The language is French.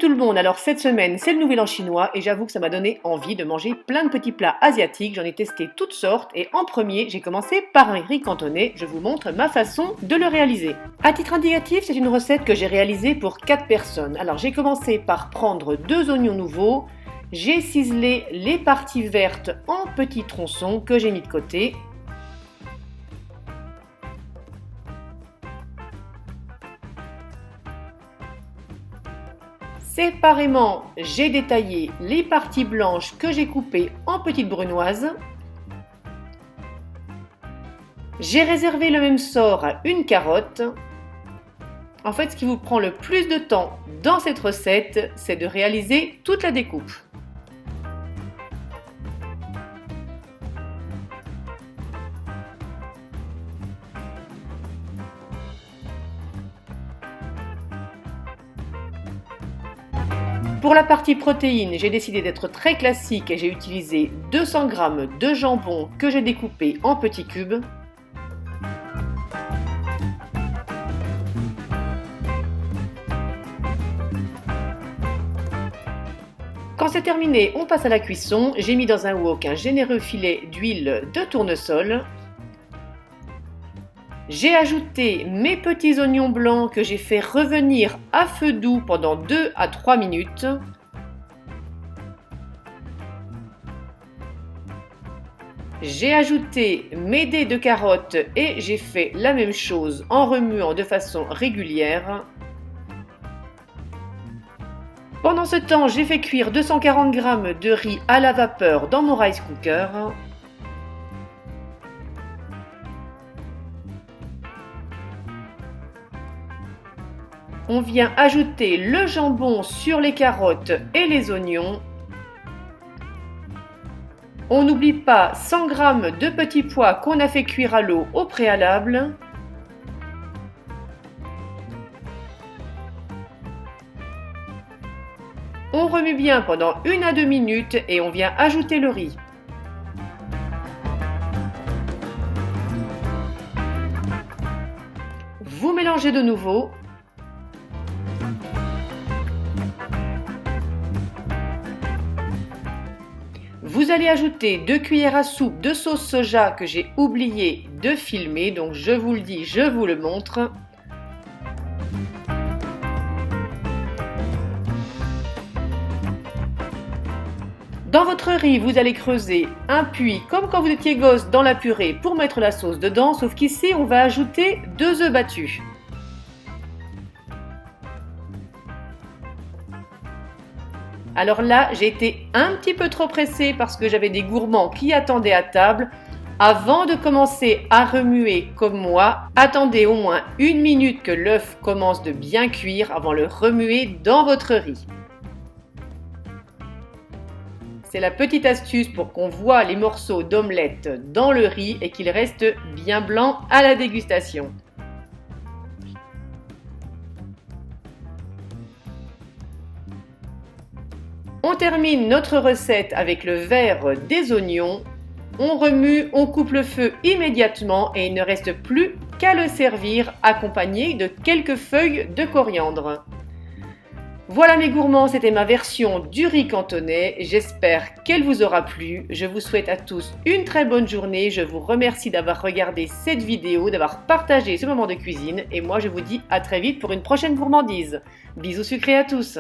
tout le monde, alors cette semaine c'est le nouvel an chinois et j'avoue que ça m'a donné envie de manger plein de petits plats asiatiques, j'en ai testé toutes sortes et en premier j'ai commencé par un riz cantonais, je vous montre ma façon de le réaliser. À titre indicatif, c'est une recette que j'ai réalisée pour 4 personnes. Alors j'ai commencé par prendre 2 oignons nouveaux, j'ai ciselé les parties vertes en petits tronçons que j'ai mis de côté. Séparément, j'ai détaillé les parties blanches que j'ai coupées en petites brunoises. J'ai réservé le même sort à une carotte. En fait, ce qui vous prend le plus de temps dans cette recette, c'est de réaliser toute la découpe. Pour la partie protéines, j'ai décidé d'être très classique et j'ai utilisé 200 g de jambon que j'ai découpé en petits cubes. Quand c'est terminé, on passe à la cuisson. J'ai mis dans un wok un généreux filet d'huile de tournesol. J'ai ajouté mes petits oignons blancs que j'ai fait revenir à feu doux pendant 2 à 3 minutes. J'ai ajouté mes dés de carottes et j'ai fait la même chose en remuant de façon régulière. Pendant ce temps, j'ai fait cuire 240 g de riz à la vapeur dans mon rice cooker. On vient ajouter le jambon sur les carottes et les oignons. On n'oublie pas 100 g de petits pois qu'on a fait cuire à l'eau au préalable. On remue bien pendant 1 à 2 minutes et on vient ajouter le riz. Vous mélangez de nouveau. Vous allez ajouter 2 cuillères à soupe de sauce soja que j'ai oublié de filmer, donc je vous le dis, je vous le montre. Dans votre riz, vous allez creuser un puits comme quand vous étiez gosse dans la purée pour mettre la sauce dedans, sauf qu'ici on va ajouter 2 œufs battus. Alors là, j'ai été un petit peu trop pressée parce que j'avais des gourmands qui attendaient à table. Avant de commencer à remuer comme moi, attendez au moins 1 minute que l'œuf commence de bien cuire avant de le remuer dans votre riz. C'est la petite astuce pour qu'on voit les morceaux d'omelette dans le riz et qu'il reste bien blanc à la dégustation. On termine notre recette avec le vert des oignons. On remue, on coupe le feu immédiatement et il ne reste plus qu'à le servir accompagné de quelques feuilles de coriandre. Voilà mes gourmands, c'était ma version du riz cantonais. J'espère qu'elle vous aura plu. Je vous souhaite à tous une très bonne journée. Je vous remercie d'avoir regardé cette vidéo, d'avoir partagé ce moment de cuisine. Et moi, je vous dis à très vite pour une prochaine gourmandise. Bisous sucrés à tous!